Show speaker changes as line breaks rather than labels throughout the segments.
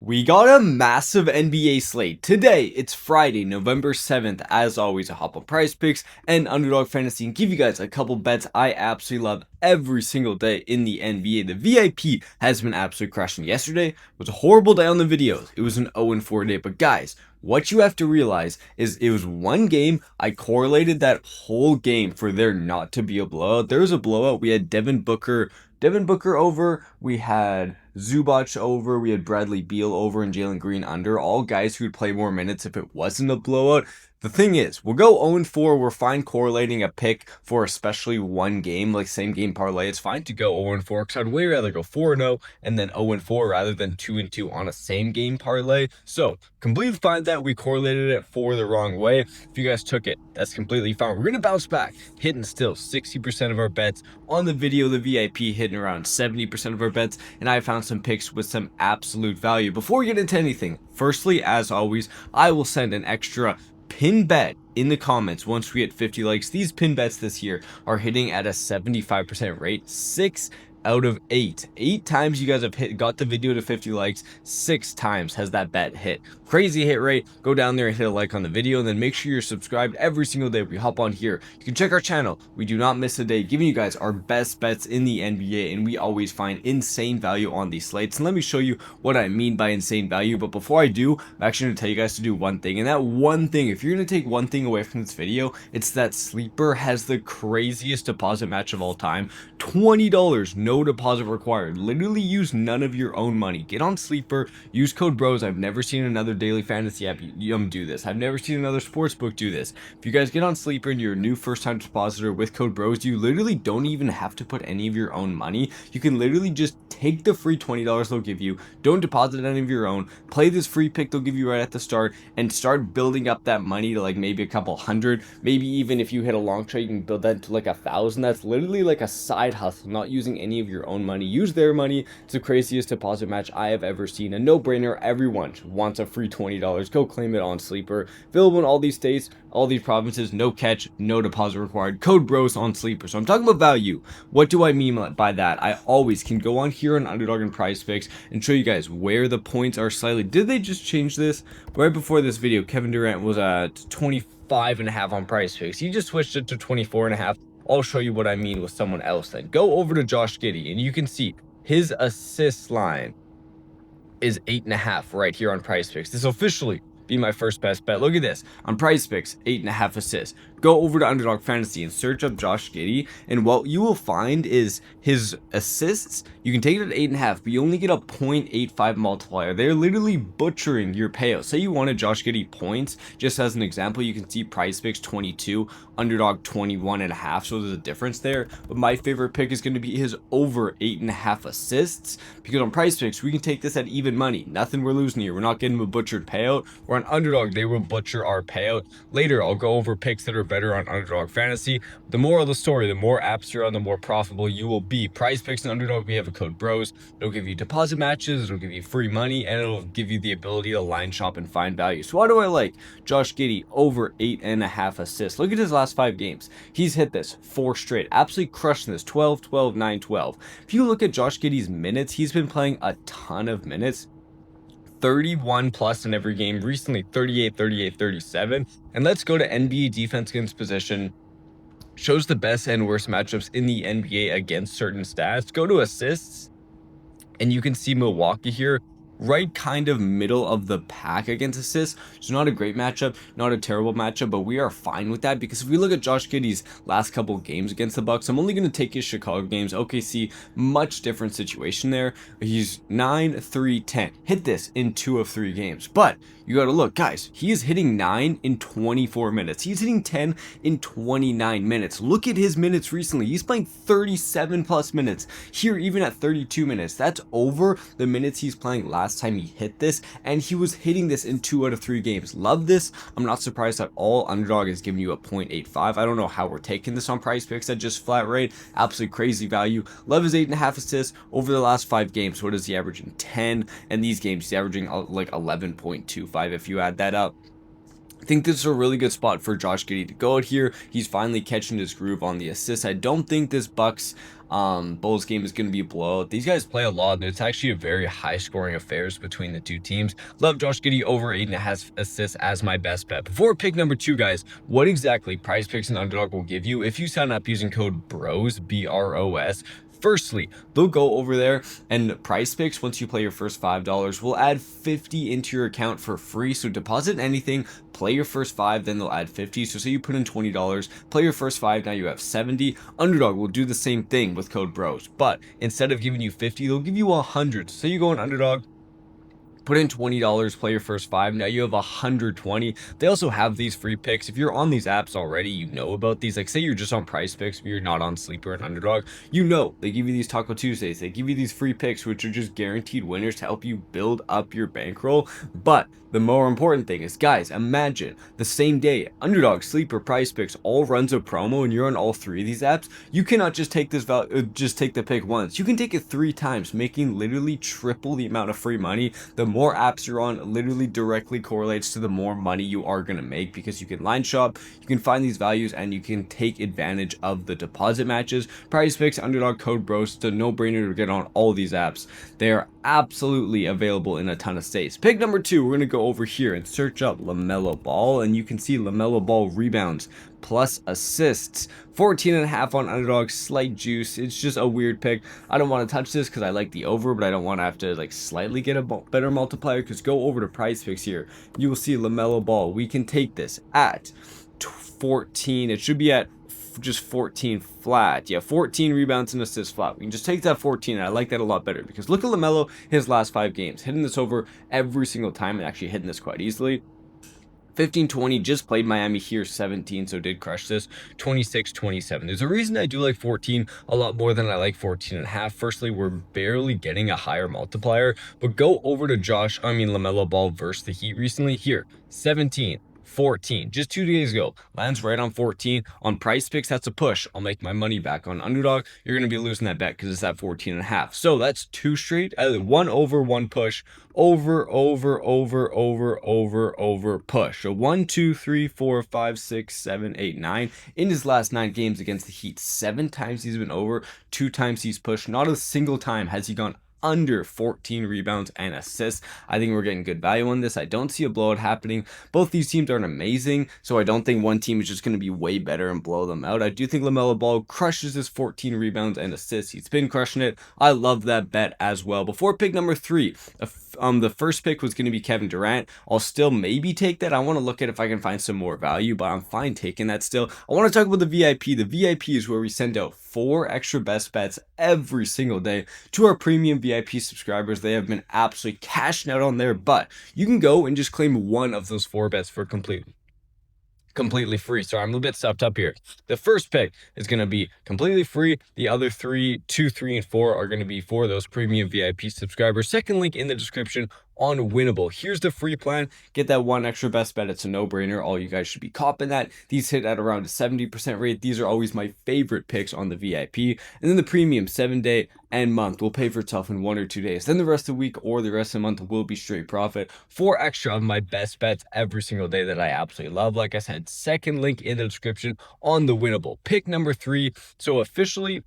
We got a massive NBA slate. Today, it's Friday, November 7th. As always, I hop on PrizePicks and Underdog Fantasy and give you guys a couple bets I absolutely love every single day in the NBA. The VIP has been absolutely crushing. Yesterday was a horrible day on the videos. It was an 0-4 day. But guys, what you have to realize is it was one game. I correlated that whole game for there not to be a blowout. There was a blowout. We had Devin Booker over, we had Zubac over, we had Bradley Beal over, and Jalen Green under. All guys who would play more minutes if it wasn't a blowout. The thing is, we'll go 0-4. We're fine correlating a pick for especially one game, like same game parlay. It's fine to go 0-4 because I'd way rather go 4-0 and then 0-4 rather than 2-2 on a same game parlay. So completely fine that we correlated it for the wrong way. If you guys took it, that's completely fine. We're gonna bounce back, hitting still 60% of our bets on the video. The VIP hitting around 70% of our bets, and I found some picks with some absolute value. Before we get into anything, firstly, as always, I will send an extra pin bet in the comments once we hit 50 likes. These pin bets this year are hitting at a 75% rate. 6 out of 8 times you guys have got the video to 50 likes. 6 times has that bet hit. Crazy hit rate. Go down there and hit a like on the video, and then make sure you're subscribed every single day. We hop on here, you can check our channel. We do not miss a day, giving you guys our best bets in the NBA, and we always find insane value on these slates. And let me show you what I mean by insane value. But before I do, I'm actually going to tell you guys to do one thing, and that one thing, if you're going to take one thing away from this video, it's that Sleeper has the craziest deposit match of all time. $20, no deposit required. Literally use none of your own money. Get on Sleeper, use code BROS. I've never seen another daily fantasy app do this. I've never seen another sportsbook do this. If you guys get on Sleeper and you're a new first-time depositor with code BROS, you literally don't even have to put any of your own money. You can literally just take the free $20 they'll give you, don't deposit any of your own, play this free pick they'll give you right at the start, and start building up that money to like maybe a couple hundred. Maybe even if you hit a long trade, you can build that to like 1,000. That's literally like a side hustle, not using any of your own money. Use their money. It's the craziest deposit match I have ever seen. A no-brainer. Everyone wants a free $20. Go claim it on Sleeper. Available in all these states, all these provinces. No catch, no deposit required. Code BROS on Sleeper. So I'm talking about value. What do I mean by that? I always can go on here on Underdog and PrizePicks and show you guys where the points are slightly. Did they just change this? Right before this video, Kevin Durant was at 25.5 on PrizePicks. He just switched it to 24.5. I'll show you what I mean with someone else then. Go over to Josh Giddey and you can see his assist line is 8.5 right here on PrizePicks. This will officially be my first best bet. Look at this. On PrizePicks, 8.5 assists. Go over to Underdog Fantasy and search up Josh Giddey, and what you will find is his assists, you can take it at 8.5, but you only get a 0.85 multiplier. They're literally butchering your payout. Say you wanted Josh Giddey points, just as an example, you can see PrizePicks 22, Underdog 21.5, so there's a difference there. But my favorite pick is going to be his over 8.5 assists, because on PrizePicks, we can take this at even money. Nothing we're losing here. We're not getting a butchered payout. We're on Underdog, they will butcher our payout. Later, I'll go over picks that are better on Underdog Fantasy. The moral of the story, the more apps you're on, the more profitable you will be. PrizePicks and Underdog, we have a code BROS. It'll give you deposit matches, it'll give you free money, and it'll give you the ability to line shop and find value. So why do I like Josh Giddey over 8.5 assists? Look at his last 5 games. He's hit this 4 straight, absolutely crushing this. 12, 12, 9, 12. If you look at Josh Giddey's minutes, he's been playing a ton of minutes. 31 plus in every game, recently 38, 38, 37. And let's go to NBA defense against possession. Shows the best and worst matchups in the NBA against certain stats. Go to assists, and you can see Milwaukee here, right kind of middle of the pack against assists. It's not a great matchup, not a terrible matchup, but we are fine with that because if we look at Josh Giddey's last couple games against the Bucks, I'm only going to take his Chicago games. OKC, much different situation there. He's 9, 3, 10. Hit this in 2 of 3 games, but you got to look, guys, he is hitting 9 in 24 minutes. He's hitting 10 in 29 minutes. Look at his minutes recently. He's playing 37 plus minutes here, even at 32 minutes. That's over the minutes he's playing last time he hit this, and he was hitting this in 2 out of 3 games. Love this. I'm not surprised at all. Underdog is giving you a 0.85. I don't know how we're taking this on PrizePicks at just flat rate. Absolutely crazy value. Love his 8.5 assists over the last 5 games. What is he averaging? 10, and these games he's averaging like 11.25 if you add that up. think this is a really good spot for Josh Giddey to go out here. He's finally catching his groove on the assists. I don't think this Bucks Bulls game is going to be a blowout. These guys play a lot, and it's actually a very high scoring affairs between the two teams. Love Josh Giddey over 8.5 assists as my best bet. Before pick number 2, guys, what exactly PrizePicks and Underdog will give you if you sign up using code BROS, BROS. Firstly, they'll go over there and PrizePicks, once you play your first $5, will add 50 into your account for free. So deposit anything, play your first 5, then they'll add 50. So say you put in $20, play your first 5, now you have 70. Underdog will do the same thing with code BROS, but instead of giving you 50, they'll give you 100. So you go on Underdog, put in $20, play your first 5, now you have 120. They also have these free picks. If you're on these apps already, you know about these. Like say you're just on PrizePicks, but you're not on Sleeper and Underdog, you know they give you these Taco Tuesdays, they give you these free picks, which are just guaranteed winners to help you build up your bankroll. But the more important thing is, guys, imagine the same day Underdog, Sleeper, PrizePicks all runs a promo and you're on all 3 of these apps. You cannot just take this just take the pick once. You can take it 3 times, making literally triple the amount of free money. The more apps you're on literally directly correlates to the more money you are going to make, because you can line shop, you can find these values, and you can take advantage of the deposit matches. PrizePicks, Underdog, code BROS, it's a no-brainer to get on all these apps. They are absolutely available in a ton of states. Pick number 2, we're going to go over here and search up LaMelo Ball, and you can see LaMelo Ball rebounds plus assists, 14.5 on Underdog, slight juice. It's just a weird pick. I don't want to touch this because I like the over, but I don't want to have to like slightly get a better multiplier, because go over to PrizePicks here, you will see LaMelo Ball. We can take this at 14. It should be at just 14 flat. Yeah, 14 rebounds and assists flat. We can just take that 14, and I like that a lot better, because look at LaMelo, his last 5 games, hitting this over every single time, and actually hitting this quite easily. 15-20, just played Miami here, 17, so did crush this. 26-27. There's a reason I do like 14 a lot more than I like 14.5. Firstly, we're barely getting a higher multiplier, but go over to LaMelo Ball versus the Heat recently. Here, 17. 14, just 2 days ago, lands right on 14. On PrizePicks, that's a push. I'll make my money back. On Underdog, you're going to be losing that bet because it's at 14.5. So that's 2 straight, 1 over, 1 push, over, push. So 1, 2, 3, 4, 5, 6, 7, 8, 9. In his last 9 games against the Heat, 7 times he's been over, 2 times he's pushed. Not a single time has he gone under 14 rebounds and assists. I think we're getting good value on this. I don't see a blowout happening. Both these teams aren't amazing, so I don't think one team is just going to be way better and blow them out. I do think LaMelo Ball crushes his 14 rebounds and assists. He's been crushing it. I love that bet as well. Before pick number 3, the first pick was going to be Kevin Durant. I'll still maybe take that. I want to look at if I can find some more value, but I'm fine taking that still. I want to talk about the VIP. The VIP is where we send out 4 extra best bets every single day to our premium VIP subscribers. They have been absolutely cashing out on there, but you can go and just claim one of those 4 bets for completely free. Sorry, I'm a little bit stuffed up here. The first pick is going to be completely free. The other 2, 3, and 4 are going to be for those premium VIP subscribers. Second link in the description on Winible. Here's the free plan. Get that 1 extra best bet. It's a no-brainer. All you guys should be copping that. These hit at around a 70% rate. These are always my favorite picks on the VIP. And then the premium 7-day and month will pay for itself in 1 or 2 days. Then the rest of the week or the rest of the month will be straight profit. 4 extra of my best bets every single day that I absolutely love. Like I said, second link in the description on the Winible. Pick number 3. So officially,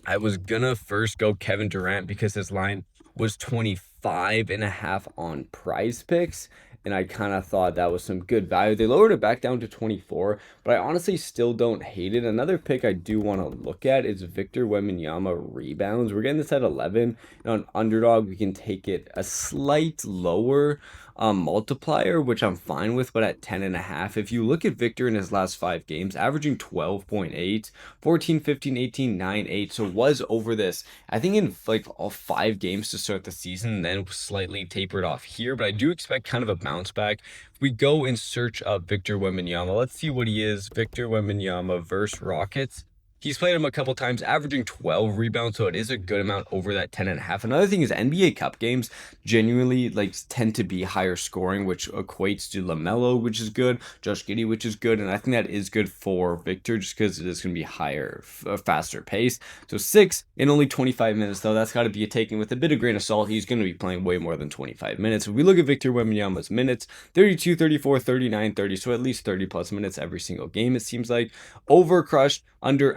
I was gonna first go Kevin Durant because his line was 25.5 on PrizePicks, and I kind of thought that was some good value. They lowered it back down to 24, but I honestly still don't hate it. Another pick I do want to look at is Victor Wembanyama rebounds. We're getting this at 11. And on Underdog, we can take it a slight lower multiplier, which I'm fine with, but at 10.5. If you look at Victor in his last 5 games, averaging 12.8, 14, 15, 18, 9, 8. So was over this, I think, in like all 5 games to start the season, then slightly tapered off here. But I do expect kind of a bounce back. If we go and search up Victor Wembanyama, let's see what he is. Victor Wembanyama versus Rockets. He's played him a couple times, averaging 12 rebounds, so it is a good amount over that 10.5. Another thing is NBA Cup games genuinely like tend to be higher scoring, which equates to LaMelo, which is good, Josh Giddey, which is good, and I think that is good for Victor just because it is going to be higher, faster pace. So 6 in only 25 minutes, though, that's got to be taken with a bit of grain of salt. He's going to be playing way more than 25 minutes. If we look at Victor Wembanyama's minutes, 32, 34, 39, 30, so at least 30 plus minutes every single game, it seems like. Over crushed, under,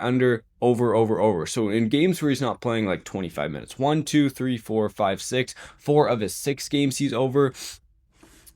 over. So in games where he's not playing like 25 minutes, 1, 2, 3, 4, 5, 6, 4 of his 6 games he's over.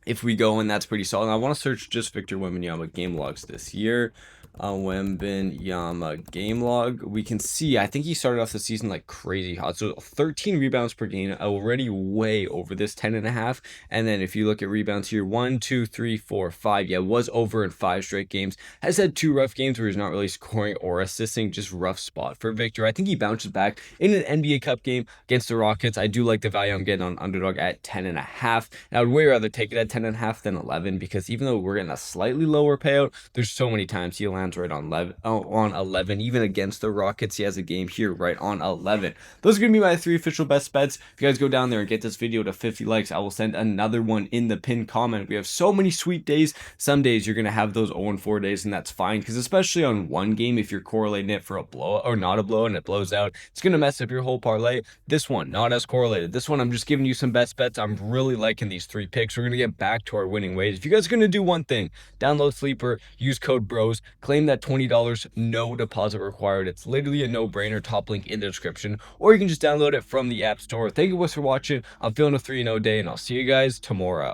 If we go, and that's pretty solid. And I want to search just Victor Wembanyama game logs this year. Wembanyama game log. We can see, I think he started off the season like crazy hot. So 13 rebounds per game, already way over this 10.5. And then if you look at rebounds here, 1, 2, 3, 4, 5. Yeah, was over in 5 straight games. Has had 2 rough games where he's not really scoring or assisting. Just rough spot for Victor. I think he bounces back in an NBA Cup game against the Rockets. I do like the value I'm getting on Underdog at 10.5. And I would way rather take it at 10.5 than 11, because even though we're getting a slightly lower payout, there's so many times he lands right on 11. Even against the Rockets, he has a game here right on 11. Those are going to be my 3 official best bets. If you guys go down there and get this video to 50 likes, I will send another one in the pinned comment. We have so many sweet days. Some days you're going to have those 0-4 days, and that's fine, because especially on one game, if you're correlating it for a blowout or not a blowout and it blows out, it's going to mess up your whole parlay. This one, not as correlated. This one, I'm just giving you some best bets. I'm really liking these 3 picks. We're going to get back to our winning ways. If you guys are going to do one thing, download Sleeper, use code BROS, claim that $20, no deposit required. It's literally a no-brainer. Top link in the description, or you can just download it from the App Store. Thank you guys for watching. I'm feeling a 3-0 day, and I'll see you guys tomorrow.